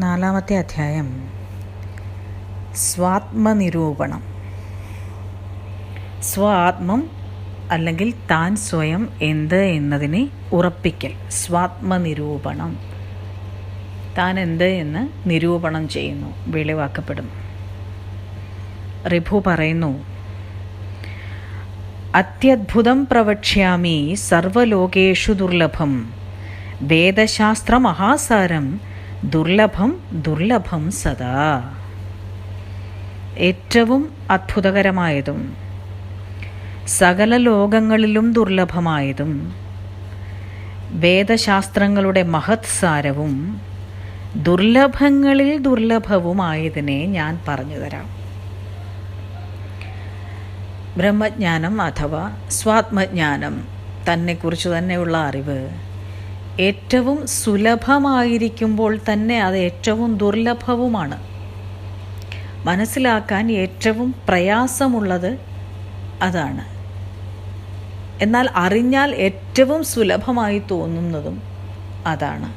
നാലാമത്തെ അധ്യായം സ്വാത്മനിരൂപണം. സ്വാത്മം അല്ലെങ്കിൽ താൻ സ്വയം എന്ത് എന്നതിനെ ഉറപ്പിക്കൽ. സ്വാത്മനിരൂപണം. താൻ എന്ത് എന്ന് നിരൂപണം ചെയ്യുന്നു, വെളിവാക്കപ്പെടുന്നു. ഋഭു പറയുന്നു, അത്യദ്ഭുതം പ്രവക്ഷ്യാമി സർവലോകേഷു ദുർലഭം വേദശാസ്ത്രമഹാസാരം ദുർലഭം ദുർലഭം സദാ. ഏറ്റവും അത്ഭുതകരമായതും സകല ലോകങ്ങളിലും ദുർലഭമായതും വേദശാസ്ത്രങ്ങളുടെ മഹത്സാരവും ദുർലഭങ്ങളിൽ ദുർലഭവുമായതിനെ ഞാൻ പറഞ്ഞു തരാം. ബ്രഹ്മജ്ഞാനം അഥവാ സ്വാത്മജ്ഞാനം, തന്നെക്കുറിച്ച് തന്നെയുള്ള അറിവ് ഏറ്റവും സുലഭമായിരിക്കുമ്പോൾ തന്നെ അത് ഏറ്റവും ദുർലഭവുമാണ്. മനസ്സിലാക്കാൻ ഏറ്റവും പ്രയാസമുള്ളത് അതാണ്. എന്നാൽ അറിഞ്ഞാൽ ഏറ്റവും സുലഭമായി തോന്നുന്നതും അതാണ്.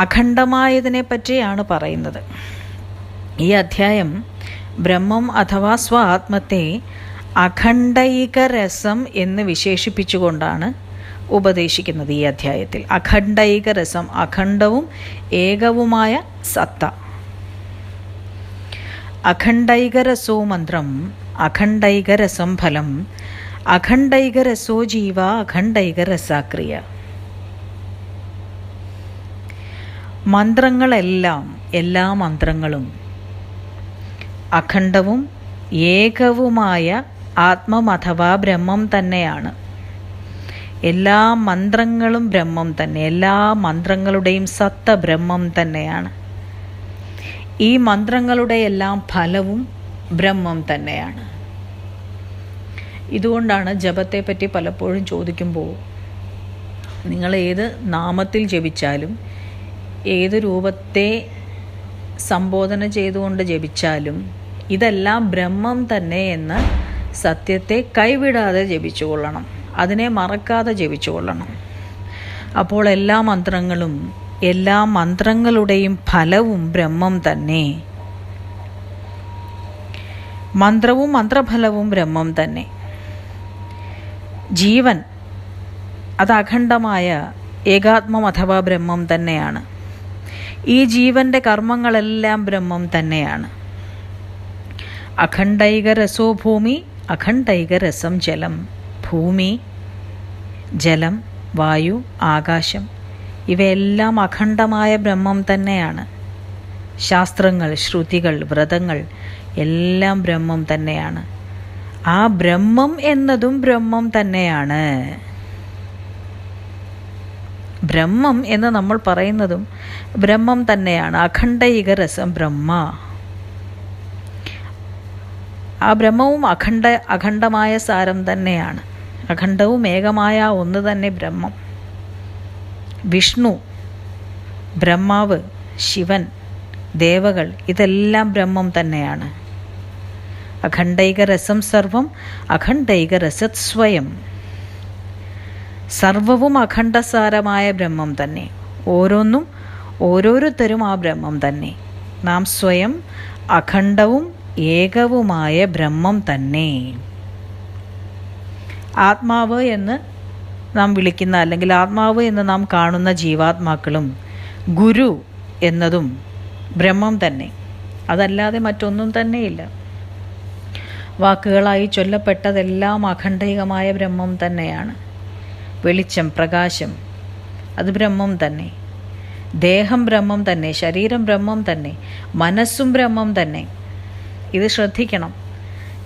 അഖണ്ഡമായതിനെ പറ്റിയാണ് പറയുന്നത്. ഈ അധ്യായം ബ്രഹ്മം അഥവാ സ്വാത്മത്തെ അഖണ്ഡൈകരസം എന്ന് വിശേഷിപ്പിച്ചുകൊണ്ടാണ് ഉപദേശിക്കുന്നത്. ഈ അധ്യായത്തിൽ അഖണ്ഡൈകരസം, അഖണ്ഡവും ഏകവുമായ സത്ത. അഖണ്ഡൈകരസോ മന്ത്രം അഖണ്ഡൈകരസം ഫലം അഖണ്ഡൈകരസോ ജീവ അഖണ്ഡൈകരസാക്രിയ. മന്ത്രങ്ങളെല്ലാം, എല്ലാ മന്ത്രങ്ങളും അഖണ്ഡവും ഏകവുമായ ആത്മം അഥവാ ബ്രഹ്മം തന്നെയാണ്. എല്ലാ മന്ത്രങ്ങളും ബ്രഹ്മം തന്നെ. എല്ലാ മന്ത്രങ്ങളുടെയും സത്ത ബ്രഹ്മം തന്നെയാണ്. ഈ മന്ത്രങ്ങളുടെ എല്ലാം ഫലവും ബ്രഹ്മം തന്നെയാണ്. ഇതുകൊണ്ടാണ് ജപത്തെ പറ്റി പലപ്പോഴും ചോദിക്കുമ്പോൾ നിങ്ങൾ ഏത് നാമത്തിൽ ജപിച്ചാലും ഏത് രൂപത്തെ സംബോധന ചെയ്തുകൊണ്ട് ജപിച്ചാലും ഇതെല്ലാം ബ്രഹ്മം തന്നെ എന്ന സത്യത്തെ കൈവിടാതെ ജപിച്ചുകൊള്ളണം, അതിനെ മറക്കാതെ ജപിച്ചുകൊള്ളണം. അപ്പോൾ എല്ലാ മന്ത്രങ്ങളും, എല്ലാ മന്ത്രങ്ങളുടെയും ഫലവും ബ്രഹ്മം തന്നെ. മന്ത്രവും മന്ത്രഫലവും ബ്രഹ്മം തന്നെ. ജീവൻ അത് അഖണ്ഡമായ ഏകാത്മം അഥവാ ബ്രഹ്മം തന്നെയാണ്. ഈ ജീവൻ്റെ കർമ്മങ്ങളെല്ലാം ബ്രഹ്മം തന്നെയാണ്. അഖണ്ഡൈകരസോ ഭൂമി അഖണ്ഡൈകരസം ജലം. ഭൂമി, ജലം, വായു, ആകാശം ഇവയെല്ലാം അഖണ്ഡമായ ബ്രഹ്മം തന്നെയാണ്. ശാസ്ത്രങ്ങൾ, ശ്രുതികൾ, വ്രതങ്ങൾ എല്ലാം ബ്രഹ്മം തന്നെയാണ്. ആ ബ്രഹ്മം എന്നതും ബ്രഹ്മം തന്നെയാണ്. ബ്രഹ്മം എന്ന് നമ്മൾ പറയുന്നതും ബ്രഹ്മം തന്നെയാണ്. അഖണ്ഡൈകരസം ബ്രഹ്മ. ആ ബ്രഹ്മവും അഖണ്ഡമായ സാരം തന്നെയാണ്. അഖണ്ഡവും ഏകമായ ഒന്ന് തന്നെ ബ്രഹ്മം. വിഷ്ണു, ബ്രഹ്മാവ്, ശിവൻ, ദേവകൾ ഇതെല്ലാം ബ്രഹ്മം തന്നെയാണ്. അഖണ്ഡൈകരസം സർവം അഖണ്ഡൈകരസത് സ്വയം. സർവവും അഖണ്ഡസാരമായ ബ്രഹ്മം തന്നെ. ഓരോന്നും ഓരോരുത്തരും ആ ബ്രഹ്മം തന്നെ. നാം സ്വയം അഖണ്ഡവും ഏകവുമായ ബ്രഹ്മം തന്നെ. ആത്മാവ് എന്ന് നാം വിളിക്കുന്ന, അല്ലെങ്കിൽ ആത്മാവ് എന്ന് നാം കാണുന്ന ജീവാത്മാക്കളും ഗുരു എന്നതും ബ്രഹ്മം തന്നെ. അതല്ലാതെ മറ്റൊന്നും തന്നെയില്ല. വാക്കുകളായി ചൊല്ലപ്പെട്ടതെല്ലാം അഖണ്ഡികമായ ബ്രഹ്മം തന്നെയാണ്. വെളിച്ചം, പ്രകാശം അത് ബ്രഹ്മം തന്നെ. ദേഹം ബ്രഹ്മം തന്നെ, ശരീരം ബ്രഹ്മം തന്നെ, മനസ്സും ബ്രഹ്മം തന്നെ. ഇത് ശ്രദ്ധിക്കണം.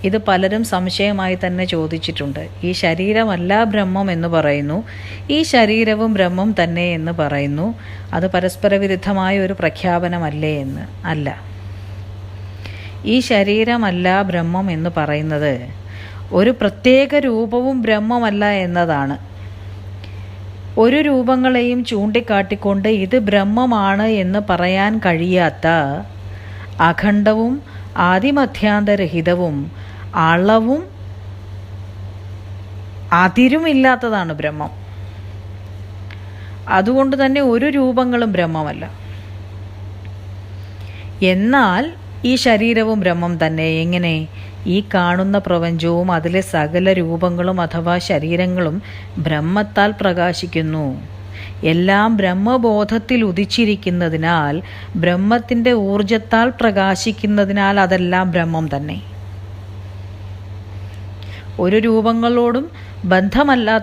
ഇത് പലരും സംശയമായി തന്നെ ചോദിച്ചിട്ടുണ്ട്. ഈ ശരീരമല്ല ബ്രഹ്മം എന്ന് പറയുന്നു, ഈ ശരീരവും ബ്രഹ്മം തന്നെ എന്ന് പറയുന്നു. അത് പരസ്പര വിരുദ്ധമായ ഒരു പ്രഖ്യാപനമല്ലേ എന്ന്. അല്ല, ഈ ശരീരമല്ല ബ്രഹ്മം എന്ന് പറയുന്നത് ഒരു പ്രത്യേക രൂപവും ബ്രഹ്മമല്ല എന്നതാണ്. ഒരു രൂപങ്ങളെയും ചൂണ്ടിക്കാട്ടിക്കൊണ്ട് ഇത് ബ്രഹ്മമാണ് എന്ന് പറയാൻ കഴിയാത്ത അഖണ്ഡവും ആദിമധ്യാന്തരഹിതവും അളവും അതിരുമില്ലാത്തതാണ് ബ്രഹ്മം. അതുകൊണ്ട് തന്നെ ഒരു രൂപങ്ങളും ബ്രഹ്മമല്ല. എന്നാൽ ഈ ശരീരവും ബ്രഹ്മം തന്നെ. എങ്ങനെ? ഈ കാണുന്ന പ്രപഞ്ചവും അതിലെ സകല രൂപങ്ങളും അഥവാ ശരീരങ്ങളും ബ്രഹ്മത്താൽ പ്രകാശിക്കുന്നു. എല്ലാം ബ്രഹ്മബോധത്തിൽ ഉദിച്ചിരിക്കുന്നതിനാൽ, ബ്രഹ്മത്തിൻ്റെ ഊർജത്താൽ പ്രകാശിക്കുന്നതിനാൽ അതെല്ലാം ബ്രഹ്മം തന്നെ. ഒരു രൂപങ്ങളോടും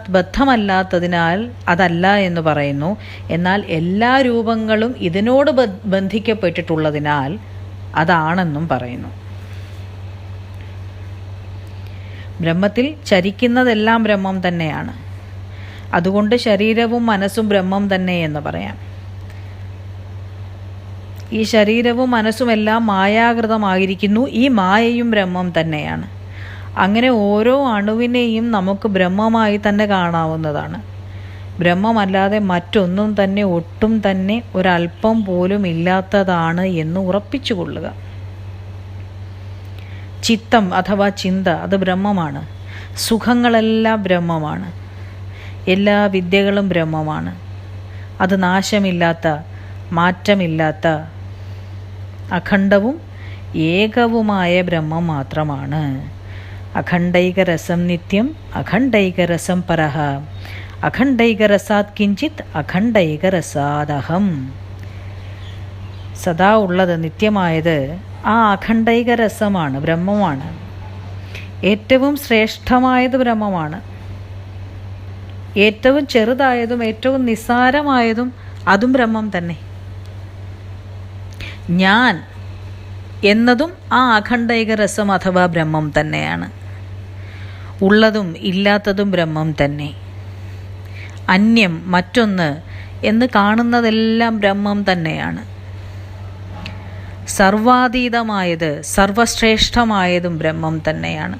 ബദ്ധമല്ലാത്തതിനാൽ അതല്ല എന്ന് പറയുന്നു. എന്നാൽ എല്ലാ രൂപങ്ങളും ഇതിനോട് ബന്ധിക്കപ്പെട്ടിട്ടുള്ളതിനാൽ അതാണെന്നും പറയുന്നു. ബ്രഹ്മത്തിൽ ചരിക്കുന്നതെല്ലാം ബ്രഹ്മം തന്നെയാണ്. അതുകൊണ്ട് ശരീരവും മനസ്സും ബ്രഹ്മം തന്നെ എന്ന് പറയാം. ഈ ശരീരവും മനസ്സും എല്ലാം മായാകൃതമായിരിക്കുന്നു. ഈ മായയും ബ്രഹ്മം തന്നെയാണ്. അങ്ങനെ ഓരോ അണുവിനെയും നമുക്ക് ബ്രഹ്മമായി തന്നെ കാണാവുന്നതാണ്. ബ്രഹ്മമല്ലാതെ മറ്റൊന്നും തന്നെ ഒട്ടും തന്നെ ഒരല്പം പോലും ഇല്ലാത്തതാണ് എന്ന് ഉറപ്പിച്ചു കൊള്ളുക. ചിത്തം അഥവാ ചിന്ത അത് ബ്രഹ്മമാണ്. സുഖങ്ങളെല്ലാം ബ്രഹ്മമാണ്. എല്ലാ വിദ്യകളും ബ്രഹ്മമാണ്. അത് നാശമില്ലാത്ത, മാറ്റമില്ലാത്ത, അഖണ്ഡവും ഏകവുമായ ബ്രഹ്മം മാത്രമാണ്. അഖണ്ഡൈകരസം നിത്യം അഖണ്ഡൈകരസം പരഃ അഖണ്ഡൈകരസാത് കിഞ്ചിത് അഖണ്ഡൈകരസാദഹം. സദാ ഉള്ളത്, നിത്യമായത് ആ അഖണ്ഡൈകരസമാണ്, ബ്രഹ്മമാണ്. ഏറ്റവും ശ്രേഷ്ഠമായത് ബ്രഹ്മമാണ്. ഏറ്റവും ചെറുതായതും ഏറ്റവും നിസ്സാരമായതും അതും ബ്രഹ്മം തന്നെ. ഞാൻ എന്നതും ആ അഖണ്ഡൈകരസം അഥവാ ബ്രഹ്മം തന്നെയാണ്. ഉള്ളതും ഇല്ലാത്തതും ബ്രഹ്മം തന്നെ. അന്യം, മറ്റൊന്ന് എന്ന് കാണുന്നതെല്ലാം ബ്രഹ്മം തന്നെയാണ്. സർവാതീതമായത്, സർവശ്രേഷ്ഠമായതും ബ്രഹ്മം തന്നെയാണ്.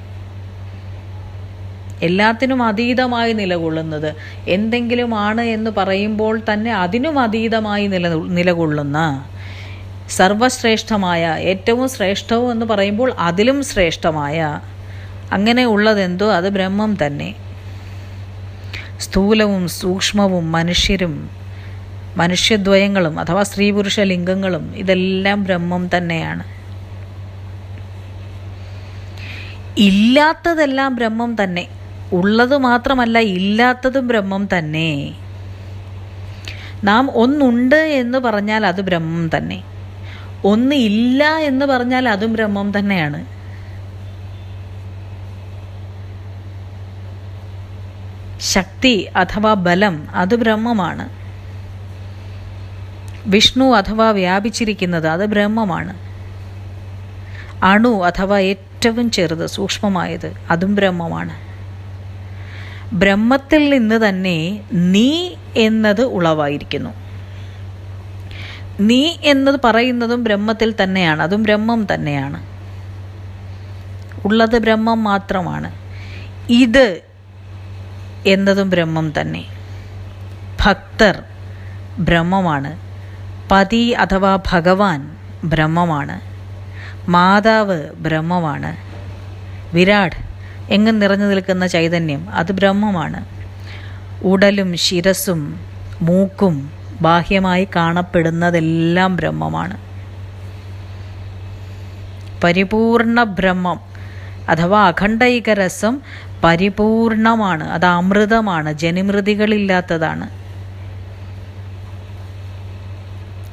എല്ലാത്തിനും അതീതമായി നിലകൊള്ളുന്നത്, എന്തെങ്കിലുമാണ് എന്ന് പറയുമ്പോൾ തന്നെ അതിനും അതീതമായി നിലകൊള്ളുന്ന, സർവശ്രേഷ്ഠമായ, ഏറ്റവും ശ്രേഷ്ഠവും എന്ന് പറയുമ്പോൾ അതിലും ശ്രേഷ്ഠമായ, അങ്ങനെ ഉള്ളതെന്തോ അത് ബ്രഹ്മം തന്നെ. സ്ഥൂലവും സൂക്ഷ്മവും മനുഷ്യരും മനുഷ്യദ്വയങ്ങളും അഥവാ സ്ത്രീ പുരുഷ ലിംഗങ്ങളും ഇതെല്ലാം ബ്രഹ്മം തന്നെയാണ്. ഇല്ലാത്തതെല്ലാം ബ്രഹ്മം തന്നെ. ഉള്ളത് മാത്രമല്ല, ഇല്ലാത്തതും ബ്രഹ്മം തന്നെ. നാം ഒന്നുണ്ട് എന്ന് പറഞ്ഞാൽ അത് ബ്രഹ്മം തന്നെ. ഒന്ന് ഇല്ല എന്ന് പറഞ്ഞാൽ അതും ബ്രഹ്മം തന്നെയാണ്. ശക്തി അഥവാ ബലം അത് ബ്രഹ്മമാണ്. വിഷ്ണു അഥവാ വ്യാപിച്ചിരിക്കുന്നത് അത് ബ്രഹ്മമാണ്. അണു അഥവാ ഏറ്റവും ചെറുത്, സൂക്ഷ്മമായത് അതും ബ്രഹ്മമാണ്. ബ്രഹ്മത്തിൽ നിന്ന് തന്നെ നീ എന്നത് ഉളവായിരിക്കുന്നു. നീ എന്നത് പറയുന്നതും ബ്രഹ്മത്തിൽ തന്നെയാണ്, അതും ബ്രഹ്മം തന്നെയാണ്. ഉള്ളത് ബ്രഹ്മം മാത്രമാണ്. ഇത് എന്നതും ബ്രഹ്മം തന്നെ. ഭക്തർ ബ്രഹ്മമാണ്. പതി അഥവാ ഭഗവാൻ ബ്രഹ്മമാണ്. മാതാവ് ബ്രഹ്മമാണ്. വിരാട്, എങ്ങും നിറഞ്ഞു നിൽക്കുന്ന ചൈതന്യം, അത് ബ്രഹ്മമാണ്. ഉടലും ശിരസും മൂക്കും ബാഹ്യമായി കാണപ്പെടുന്നതെല്ലാം ബ്രഹ്മമാണ്. പരിപൂർണ ബ്രഹ്മം അഥവാ അഖണ്ഡൈകരസം പരിപൂർണമാണ്. അത് അമൃതമാണ്, ജനിമൃതികളില്ലാത്തതാണ്.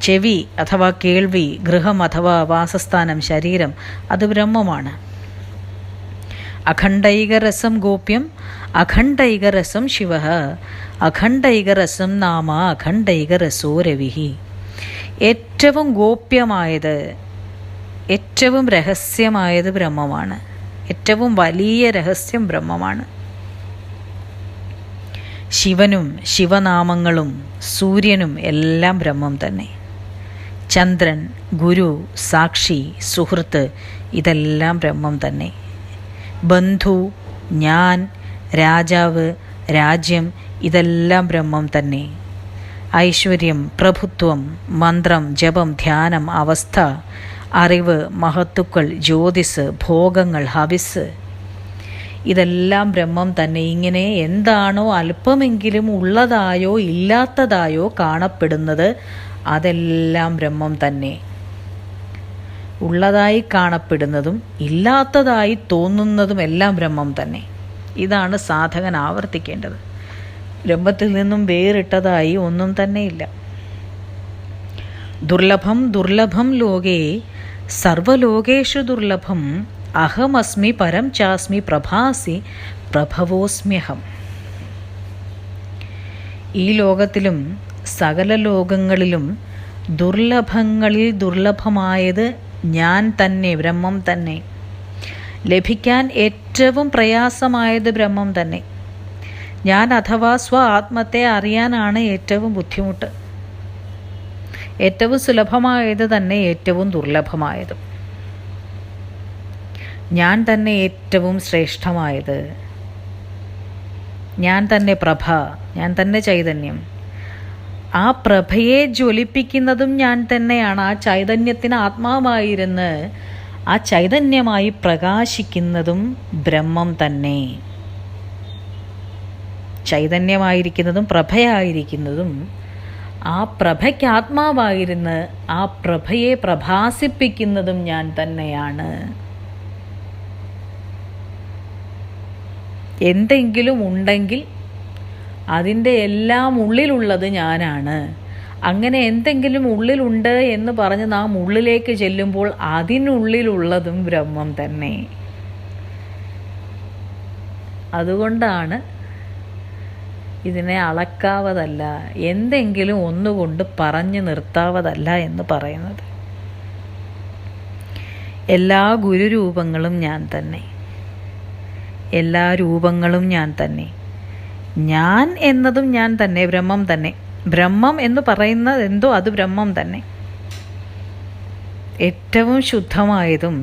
ചെവി അഥവാ കേൾവി, ഗൃഹം അഥവാ വാസസ്ഥാനം, ശരീരം അത് ബ്രഹ്മമാണ്. അഖണ്ഡൈകരസം ഗോപ്യം അഖണ്ഡൈകരസം ശിവ അഖണ്ഡൈകരസം നാമ അഖണ്ഡൈകരസോ രവിഹി. ഏറ്റവും ഗോപ്യമായത്, ഏറ്റവും രഹസ്യമായത് ബ്രഹ്മമാണ്. ഏറ്റവും വലിയ രഹസ്യം ബ്രഹ്മമാണ്. ശിവനും ശിവനാമങ്ങളും സൂര്യനും എല്ലാം ബ്രഹ്മം തന്നെ. ചന്ദ്രൻ, ഗുരു, സാക്ഷി, സുഹൃത്ത് ഇതെല്ലാം ബ്രഹ്മം തന്നെ. ബന്ധു, ഞാൻ, രാജാവ്, രാജ്യം ഇതെല്ലാം ബ്രഹ്മം തന്നെ. ഐശ്വര്യം, പ്രഭുത്വം, മന്ത്രം, ജപം, ധ്യാനം, അവസ്ഥ, അറിവ്, മഹത്തുക്കൾ, ജ്യോതിസ്, ഭോഗങ്ങൾ, ഹവിസ് ഇതെല്ലാം ബ്രഹ്മം തന്നെ. ഇങ്ങനെ എന്താണോ അല്പമെങ്കിലും ഉള്ളതായോ ഇല്ലാത്തതായോ കാണപ്പെടുന്നത് അതെല്ലാം ബ്രഹ്മം തന്നെ. ഉള്ളതായി കാണപ്പെടുന്നതും ഇല്ലാത്തതായി തോന്നുന്നതും എല്ലാം ബ്രഹ്മം തന്നെ. ഇതാണ് സാധകൻ ആവർത്തിക്കേണ്ടത്. ബ്രഹ്മത്തിൽ നിന്നും വേറിട്ടതായി ഒന്നും തന്നെയില്ല. ദുർലഭം ദുർലഭം ലോകേ സർവലോകേഷു ദുർലഭം അഹമസ്മി പരം ചാസ്മി പ്രഭാസി പ്രഭവോസ്മ്യഹം. ഈ ലോകത്തിലും സകല ലോകങ്ങളിലും ദുർലഭങ്ങളിൽ ദുർലഭമായത് ഞാൻ തന്നെ, ബ്രഹ്മം തന്നെ. ലഭിക്കാൻ ഏറ്റവും പ്രയാസമായത് ബ്രഹ്മം തന്നെ. ഞാൻ അഥവാ സ്വ ആത്മത്തെ അറിയാനാണ് ഏറ്റവും ബുദ്ധിമുട്ട്. ഏറ്റവും സുലഭമായത് തന്നെ ഏറ്റവും ദുർലഭമായതും. ഞാൻ തന്നെ ഏറ്റവും ശ്രേഷ്ഠമായത്. ഞാൻ തന്നെ പ്രഭ, ഞാൻ തന്നെ ചൈതന്യം. ആ പ്രഭയെ ജ്വലിപ്പിക്കുന്നതും ഞാൻ തന്നെയാണ്. ആ ചൈതന്യത്തിന് ആത്മാവായിരുന്ന് ആ ചൈതന്യമായി പ്രകാശിക്കുന്നതും ബ്രഹ്മം തന്നെ. ചൈതന്യമായിരിക്കുന്നതും പ്രഭയായിരിക്കുന്നതും ആ പ്രഭയ്ക്ക് ആത്മാവായിരുന്ന് ആ പ്രഭയെ പ്രഭാസിപ്പിക്കുന്നതും ഞാൻ തന്നെയാണ്. എന്തെങ്കിലും ഉണ്ടെങ്കിൽ അതിൻ്റെ എല്ലാം ഉള്ളിലുള്ളത് ഞാനാണ്. അങ്ങനെ എന്തെങ്കിലും ഉള്ളിലുണ്ട് എന്ന് പറഞ്ഞ് നാം ഉള്ളിലേക്ക് ചെല്ലുമ്പോൾ അതിനുള്ളിലുള്ളതും ബ്രഹ്മം തന്നെ. അതുകൊണ്ടാണ് ഇതിനെ അളക്കാവതല്ല, എന്തെങ്കിലും ഒന്നുകൊണ്ട് പറഞ്ഞു നിർത്താവതല്ല എന്ന് പറയുന്നത്. എല്ലാ ഗുരുരൂപങ്ങളും ഞാൻ തന്നെ, എല്ലാ രൂപങ്ങളും ഞാൻ തന്നെ. ഞാൻ എന്നതും ഞാൻ തന്നെ, ബ്രഹ്മം തന്നെ. ബ്രഹ്മം എന്ന് പറയുന്നത് എന്തോ അത് ബ്രഹ്മം തന്നെ. ഏറ്റവും ശുദ്ധമായതും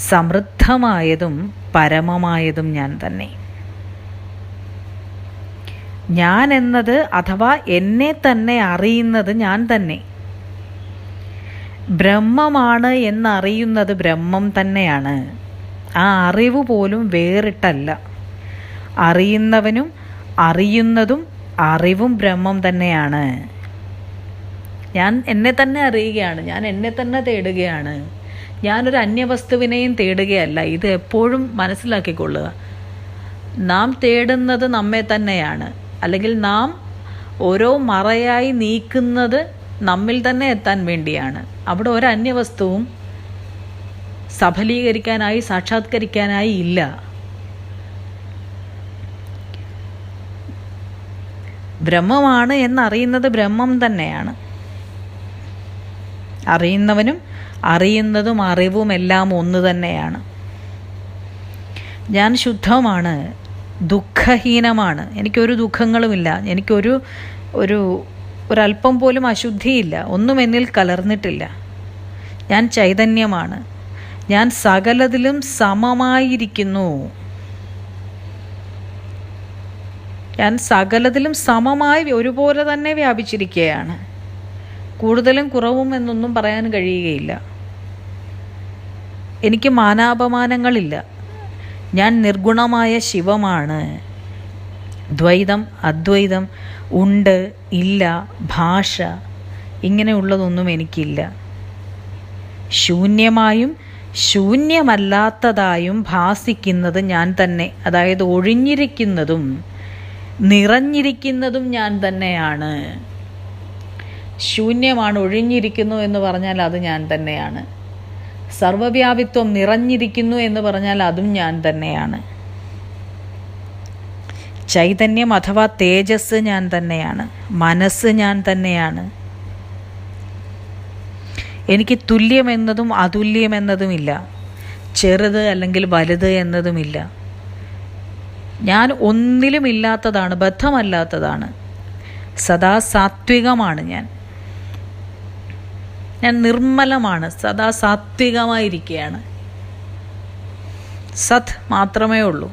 സമൃദ്ധമായതും പരമമായതും ഞാൻ തന്നെ. ഞാൻ എന്നത് അഥവാ എന്നെ തന്നെ അറിയുന്നത് ഞാൻ തന്നെ. ബ്രഹ്മമാണ് എന്നറിയുന്നത് ബ്രഹ്മം തന്നെയാണ്. ആ അറിവ് പോലും വേറിട്ടല്ല. അറിയുന്നവനും അറിയുന്നതും അറിവും ബ്രഹ്മം തന്നെയാണ്. ഞാൻ എന്നെ തന്നെ അറിയുകയാണ്, ഞാൻ എന്നെ തന്നെ തേടുകയാണ്. ഞാനൊരു അന്യവസ്തുവിനെയും തേടുകയല്ല. ഇത് എപ്പോഴും മനസ്സിലാക്കിക്കൊള്ളുക. നാം തേടുന്നത് നമ്മെ തന്നെയാണ്. അല്ലെങ്കിൽ നാം ഓരോ മറയായി നീക്കുന്നത് നമ്മിൽ തന്നെ എത്താൻ വേണ്ടിയാണ്. അവിടെ ഒരു അന്യവസ്തുവും സഫലീകരിക്കാനായി സാക്ഷാത്കരിക്കാനായി ഇല്ല. ബ്രഹ്മമാണ് എന്നറിയുന്നത് ബ്രഹ്മം തന്നെയാണ്. അറിയുന്നവനും അറിയുന്നതും അറിവും എല്ലാം ഒന്ന് തന്നെയാണ്. ഞാൻ ശുദ്ധമാണ്, ദുഃഖഹീനമാണ്, എനിക്കൊരു ദുഃഖങ്ങളുമില്ല, എനിക്കൊരു ഒരല്പം പോലും അശുദ്ധിയില്ല, ഒന്നും എന്നിൽ കലർന്നിട്ടില്ല. ഞാൻ ചൈതന്യമാണ്, ഞാൻ സകലതിലും സമമായിരിക്കുന്നു. ഞാൻ സകലതിലും സമമായി ഒരുപോലെ തന്നെ വ്യാപിച്ചിരിക്കുകയാണ്. കൂടുതലും കുറവും എന്നൊന്നും പറയാൻ കഴിയുകയില്ല. എനിക്ക് മാനാപമാനങ്ങളില്ല. ഞാൻ നിർഗുണമായ ശിവമാണ്. ദ്വൈതം അദ്വൈതം ഉണ്ട് ഇല്ല, ഭാഷ ഇങ്ങനെയുള്ളതൊന്നും എനിക്കില്ല. ശൂന്യമായും ശൂന്യമല്ലാത്തതായും ഭാസിക്കുന്നത് ഞാൻ തന്നെ. അതായത് ഒഴിഞ്ഞിരിക്കുന്നതും നിറഞ്ഞിരിക്കുന്നതും ഞാൻ തന്നെയാണ്. ശൂന്യമാണ്, ഒഴിഞ്ഞിരിക്കുന്നു എന്ന് പറഞ്ഞാൽ അത് ഞാൻ തന്നെയാണ്. സർവവ്യാപിത്വം നിറഞ്ഞിരിക്കുന്നു എന്ന് പറഞ്ഞാൽ അതും ഞാൻ തന്നെയാണ്. ചൈതന്യം അഥവാ തേജസ് ഞാൻ തന്നെയാണ്. മനസ്സ് ഞാൻ തന്നെയാണ്. എനിക്ക് തുല്യമെന്നതും അതുല്യമെന്നതുമില്ല. ചെറുത് അല്ലെങ്കിൽ വലുത് എന്നതുമില്ല. ഞാൻ ഒന്നിലുമില്ലാത്തതാണ്, ബദ്ധമല്ലാത്തതാണ്. സദാ സാത്വികമാണ് ഞാൻ. ഞാൻ നിർമ്മലമാണ്, സദാ സാത്വികമായിരിക്കുകയാണ്. സത് മാത്രമേ ഉള്ളൂ.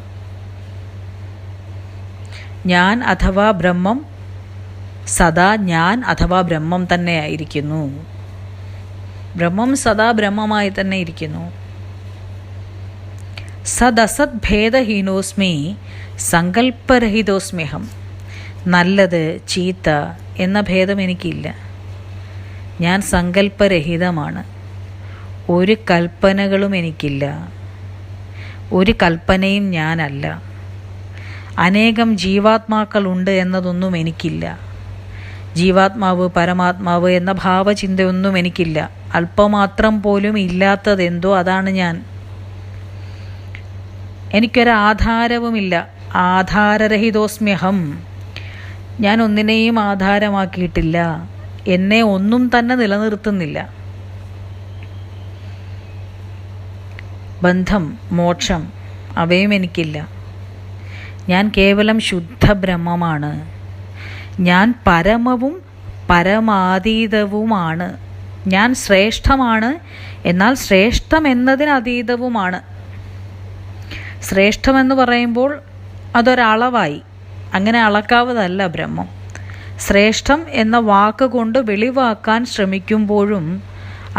ഞാൻ അഥവാ ബ്രഹ്മം സദാ ഞാൻ അഥവാ ബ്രഹ്മം തന്നെ ആയിരിക്കുന്നു. ബ്രഹ്മം സദാ ബ്രഹ്മമായി തന്നെ ഇരിക്കുന്നു. സദസദ്ഭേദഹീനോസ്മി സങ്കല്പരഹിതോസ്മ്യഹം. നല്ലത് ചീത്ത എന്ന ഭേദം എനിക്കില്ല. ഞാൻ സങ്കല്പരഹിതമാണ്. ഒരു കൽപ്പനകളും എനിക്കില്ല. ഒരു കൽപ്പനയും ഞാനല്ല. അനേകം ജീവാത്മാക്കളുണ്ട് എന്നതൊന്നും എനിക്കില്ല. ജീവാത്മാവ് പരമാത്മാവ് എന്ന ഭാവചിന്തയൊന്നും എനിക്കില്ല. അല്പമാത്രം പോലും ഇല്ലാത്തതെന്തോ അതാണ് ഞാൻ. എനിക്കൊരാധാരവുമില്ല. ആധാരരഹിതോസ്മ്യഹം. ഞാൻ ഒന്നിനെയും ആധാരമാക്കിയിട്ടില്ല. എന്നെ ഒന്നും തന്നെ നിലനിർത്തുന്നില്ല. ബന്ധം, മോക്ഷം അവയും എനിക്കില്ല. ഞാൻ കേവലം ശുദ്ധ ബ്രഹ്മമാണ്. ഞാൻ പരമവും പരമാതീതവുമാണ്. ഞാൻ ശ്രേഷ്ഠമാണ്, എന്നാൽ ശ്രേഷ്ഠം എന്നതിന് അതീതവുമാണ്. ശ്രേഷ്ഠമെന്ന് പറയുമ്പോൾ അതൊരളവായി. അങ്ങനെ അളക്കാവതല്ല ബ്രഹ്മം. ശ്രേഷ്ഠം എന്ന വാക്ക് കൊണ്ട് വെളിവാക്കാൻ ശ്രമിക്കുമ്പോഴും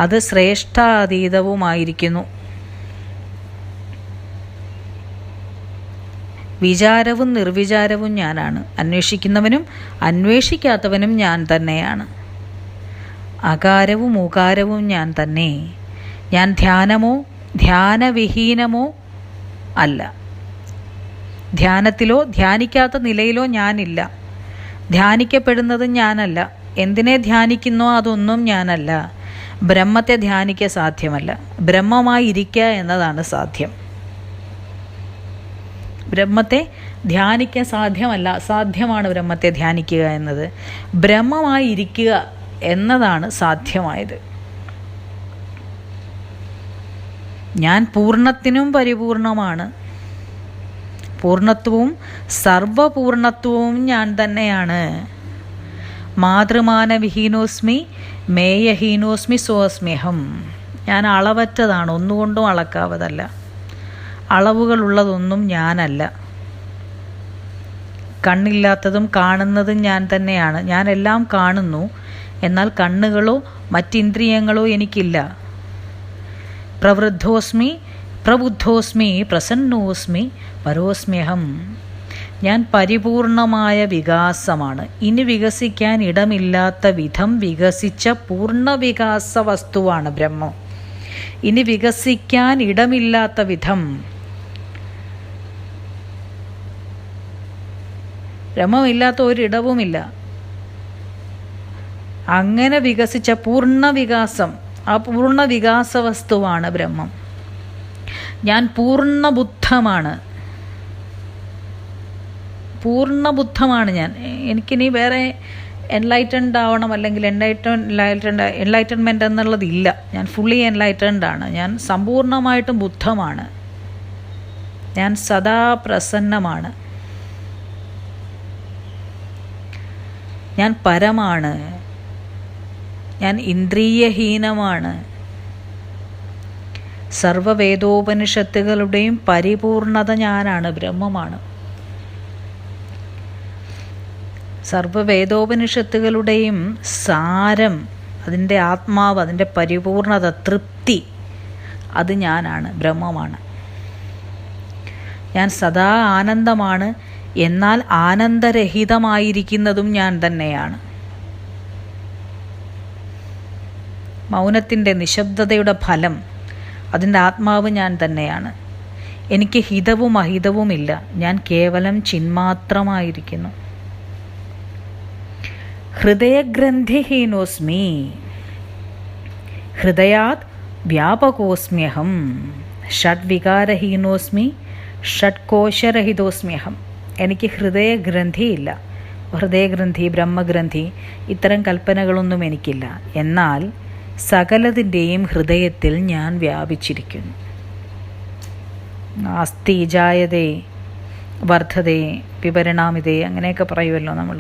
അത് ശ്രേഷ്ഠാതീതവുമായിരിക്കുന്നു. വിചാരവും നിർവിചാരവും ഞാനാണ്. അന്വേഷിക്കുന്നവനും അന്വേഷിക്കാത്തവനും ഞാൻ തന്നെയാണ്. അകാരവും ഉകാരവും ഞാൻ തന്നെ. ഞാൻ ധ്യാനമോ ധ്യാനവിഹീനമോ അല്ല. ധ്യാനത്തിലോ ധ്യാനിക്കാത്ത നിലയിലോ ഞാനില്ല. ധ്യാനിക്കപ്പെടുന്നതും ഞാനല്ല. എന്തിനെ ധ്യാനിക്കുന്നോ അതൊന്നും ഞാനല്ല. ബ്രഹ്മത്തെ ധ്യാനിക്കുക സാധ്യമല്ല. ബ്രഹ്മമായിരിക്കുക എന്നതാണ് സാധ്യം. ബ്രഹ്മത്തെ ധ്യാനിക്കാൻ സാധ്യമല്ല. സാധ്യമാണ് ബ്രഹ്മത്തെ ധ്യാനിക്കുക എന്നത്. ബ്രഹ്മമായിരിക്കുക എന്നതാണ് സാധ്യമായത്. ഞാൻ പൂർണ്ണത്തിനും പരിപൂർണമാണ്. പൂർണ്ണത്വവും സർവപൂർണത്വവും ഞാൻ തന്നെയാണ്. മാതൃമാനവിഹീനോസ്മി മേയഹീനോസ്മി സ്വസ്മ്യഹം. ഞാൻ അളവറ്റതാണ്. ഒന്നുകൊണ്ടും അളക്കാവതല്ല. അളവുകളുള്ളതൊന്നും ഞാനല്ല. കണ്ണില്ലാത്തതും കാണുന്നതും ഞാൻ തന്നെയാണ്. ഞാൻ എല്ലാം കാണുന്നു, എന്നാൽ കണ്ണുകളോ മറ്റിന്ദ്രിയങ്ങളോ എനിക്കില്ല. പ്രവൃദ്ധോസ്മി പ്രബുദ്ധോസ്മി പ്രസന്നോസ്മി പരോസ്മ്യഹം. ഞാൻ പരിപൂർണമായ വികാസമാണ്. ഇനി വികസിക്കാൻ ഇടമില്ലാത്ത വിധം വികസിച്ച പൂർണ്ണ വികാസ വസ്തുവാണ് ബ്രഹ്മം. ഇനി വികസിക്കാൻ ഇടമില്ലാത്ത വിധം. ബ്രഹ്മമില്ലാത്ത ഒരിടവുമില്ല. അങ്ങനെ വികസിച്ച പൂർണ്ണ വികാസം, ആ പൂർണ്ണ വികാസ വസ്തുവാണ് ബ്രഹ്മം. ഞാൻ പൂർണ്ണബുദ്ധമാണ്. പൂർണ്ണബുദ്ധമാണ് ഞാൻ. എനിക്കിനി വേറെ എൻലൈറ്റൻഡ് ആവണം അല്ലെങ്കിൽ എൻലൈറ്റൻമെൻറ്റ് എന്നുള്ളതില്ല. ഞാൻ ഫുള്ളി എൻലൈറ്റൻഡ് ആണ്. ഞാൻ സമ്പൂർണ്ണമായിട്ടും ബുദ്ധമാണ്. ഞാൻ സദാ പ്രസന്നമാണ്. ഞാൻ പരമാണ്. ഞാൻ ഇന്ദ്രിയഹീനമാണ്. സർവവേദോപനിഷത്തുകളുടെയും പരിപൂർണത ഞാനാണ്, ബ്രഹ്മമാണ്. സർവവേദോപനിഷത്തുകളുടെയും സാരം, അതിൻ്റെ ആത്മാവ്, അതിൻ്റെ പരിപൂർണത, തൃപ്തി, അത് ഞാനാണ്, ബ്രഹ്മമാണ്. ഞാൻ സദാ ആനന്ദമാണ്, എന്നാൽ ആനന്ദരഹിതമായിരിക്കുന്നതും ഞാൻ തന്നെയാണ്. മൗനത്തിൻ്റെ, നിശബ്ദതയുടെ ഫലം, അതിൻ്റെ ആത്മാവ് ഞാൻ തന്നെയാണ്. എനിക്ക് ഹിതവും അഹിതവുമില്ല. ഞാൻ കേവലം ചിന്മാത്രമായിരിക്കുന്നു. ഹൃദയഗ്രന്ഥിഹീനോസ്മി ഹൃദയാത് വ്യാപകോസ്മ്യഹം. ഷഡ്വികാരഹീനോസ്മി ഷഡ്കോശരഹിതോസ്മ്യഹം. എനിക്ക് ഹൃദയഗ്രന്ഥിയില്ല. ഹൃദയഗ്രന്ഥി, ബ്രഹ്മഗ്രന്ഥി, ഇത്തരം കൽപ്പനകളൊന്നും എനിക്കില്ല. എന്നാൽ സകലതിൻ്റെയും ഹൃദയത്തിൽ ഞാൻ വ്യാപിച്ചിരിക്കുന്നു. അസ്ഥി ജായതേ വർദ്ധതേ വിപരിണാമിതേ അങ്ങനെയൊക്കെ പറയുമല്ലോ നമ്മൾ.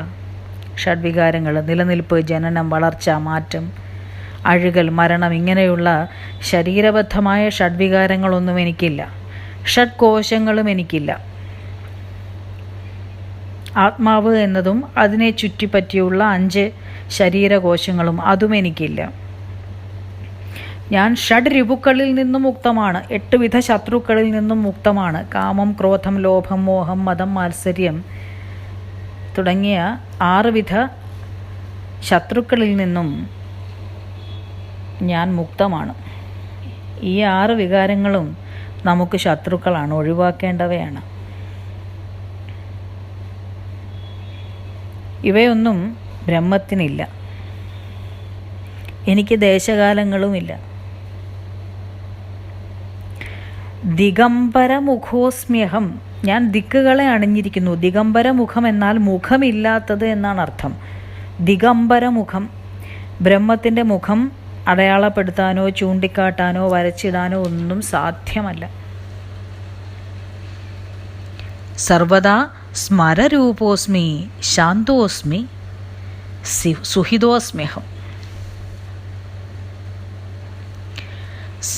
ഷഡ്വികാരങ്ങൾ, നിലനിൽപ്പ്, ജനനം, വളർച്ച, മാറ്റം, അഴുകൽ, മരണം, ഇങ്ങനെയുള്ള ശരീരബദ്ധമായ ഷഡ്വികാരങ്ങളൊന്നും എനിക്കില്ല. ഷഡ്കോശങ്ങളും എനിക്കില്ല. ആത്മാവ് എന്നതും അതിനെ ചുറ്റിപ്പറ്റിയുള്ള 5 ശരീരകോശങ്ങളും അതും എനിക്കില്ല. ഞാൻ ഷഡ്രിപുക്കളിൽ നിന്നും മുക്തമാണ്, 8 വിധ ശത്രുക്കളിൽ നിന്നും മുക്തമാണ്. കാമം, ക്രോധം, ലോഭം, മോഹം, മതം, മാത്സര്യം തുടങ്ങിയ 6 വിധ ശത്രുക്കളിൽ നിന്നും ഞാൻ മുക്തമാണ്. ഈ 6 വികാരങ്ങളും നമുക്ക് ശത്രുക്കളാണ്, ഒഴിവാക്കേണ്ടവയാണ്. ഇവയൊന്നും ബ്രഹ്മത്തിനില്ല. എനിക്ക് ദേശകാലങ്ങളുമില്ല. ദിഗംബരമുഖോസ്മ്യഹം, ഞാൻ ദിക്കുകളെ അണിഞ്ഞിരിക്കുന്നു. ദിഗംബരമുഖം എന്നാൽ മുഖമില്ലാത്തത് എന്നാണ് അർത്ഥം. ദിഗംബരമുഖം, ബ്രഹ്മത്തിൻ്റെ മുഖം അടയാളപ്പെടുത്താനോ ചൂണ്ടിക്കാട്ടാനോ വരച്ചിടാനോ ഒന്നും സാധ്യമല്ല. സർവദാ സ്മരരൂപോസ്മി ശാന്തോസ്മി സുഹിതോസ്മ്യഹം.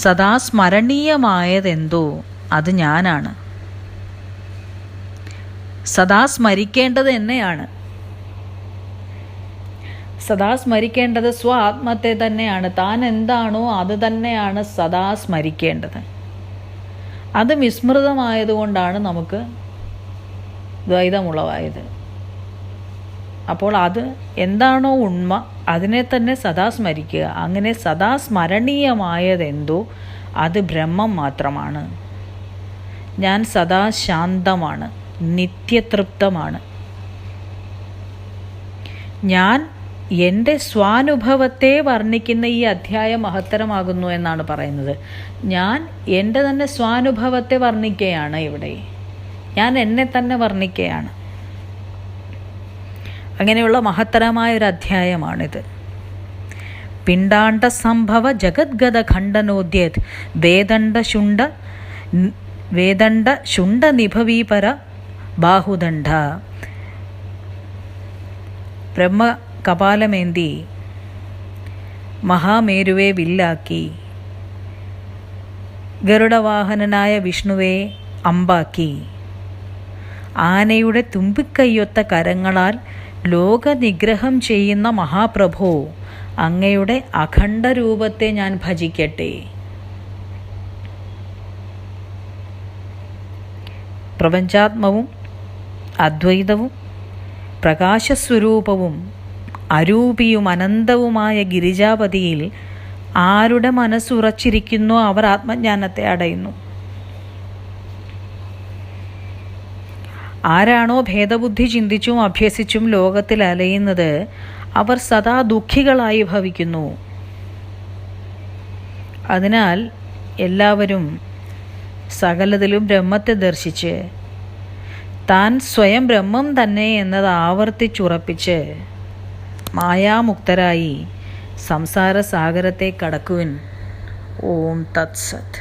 സദാ സ്മരണീയമായതെന്തോ അത് ഞാനാണ്. സദാ സ്മരിക്കേണ്ടത് എന്നെയാണ്. സദാ സ്മരിക്കേണ്ടത് സ്വ ആത്മത്തെ തന്നെയാണ്. താൻ എന്താണോ അത് തന്നെയാണ് സദാ സ്മരിക്കേണ്ടത്. അത് വിസ്മൃതമായതുകൊണ്ടാണ് നമുക്ക് ദ്വൈതമുളവായത്. അപ്പോൾ അത് എന്താണോ ഉണ്മ അതിനെ തന്നെ സദാ സ്മരിക്കുക. അങ്ങനെ സദാ സ്മരണീയമായതെന്തോ അത് ബ്രഹ്മം മാത്രമാണ്. ഞാൻ സദാ ശാന്തമാണ്, നിത്യതൃപ്തമാണ്. ഞാൻ എൻ്റെ സ്വാനുഭവത്തെ വർണ്ണിക്കുന്ന ഈ അധ്യായം മഹത്തരമാകുന്നു എന്നാണ് പറയുന്നത്. ഞാൻ എൻ്റെ തന്നെ സ്വാനുഭവത്തെ വർണ്ണിക്കുകയാണ് ഇവിടെ. ഞാൻ എന്നെ തന്നെ വർണ്ണിക്കുകയാണ്. അങ്ങനെയുള്ള മഹത്തരമായൊരു അധ്യായമാണിത്. പിണ്ടാണ്ട സംഭവ ജഗദ്ഗത ഖണ്ഡനോദ്യത് വേദണ്ഡ ശുണ്ഡ നിഭവീപര ബാഹുദണ്ഡ. ബ്രഹ്മ കപാലമേന്തി മഹാമേരുവെ വില്ലാക്കി, ഗരുഡവാഹനനായ വിഷ്ണുവെ അമ്പാക്കി, ആനയുടെ തുമ്പിക്കൈയൊത്ത കരങ്ങളാൽ ലോകനിഗ്രഹം ചെയ്യുന്ന മഹാപ്രഭോ, അങ്ങയുടെ അഖണ്ഡ രൂപത്തെ ഞാൻ ഭജിക്കട്ടെ. പ്രപഞ്ചാത്മവും അദ്വൈതവും പ്രകാശസ്വരൂപവും അരൂപിയും അനന്തവുമായ ഗിരിജാപതിയിൽ ആരുടെ മനസ്സുറച്ചിരിക്കുന്നോ അവർ ആത്മജ്ഞാനത്തെ അടയുന്നു. ആരാണോ ഭേദബുദ്ധി ചിന്തിച്ചും അഭ്യസിച്ചും ലോകത്തിൽ അലയുന്നത് അവർ സദാ ദുഃഖികളായി ഭവിക്കുന്നു. അതിനാൽ എല്ലാവരും സകലത്തിലും ബ്രഹ്മത്തെ ദർശിച്ച് താൻ സ്വയം ബ്രഹ്മം തന്നെ എന്നത് ആവർത്തിച്ചുറപ്പിച്ച് മായാമുക്തരായി സംസാര സാഗരത്തെ കടക്കുവിൻ. ഓം തത്സത്.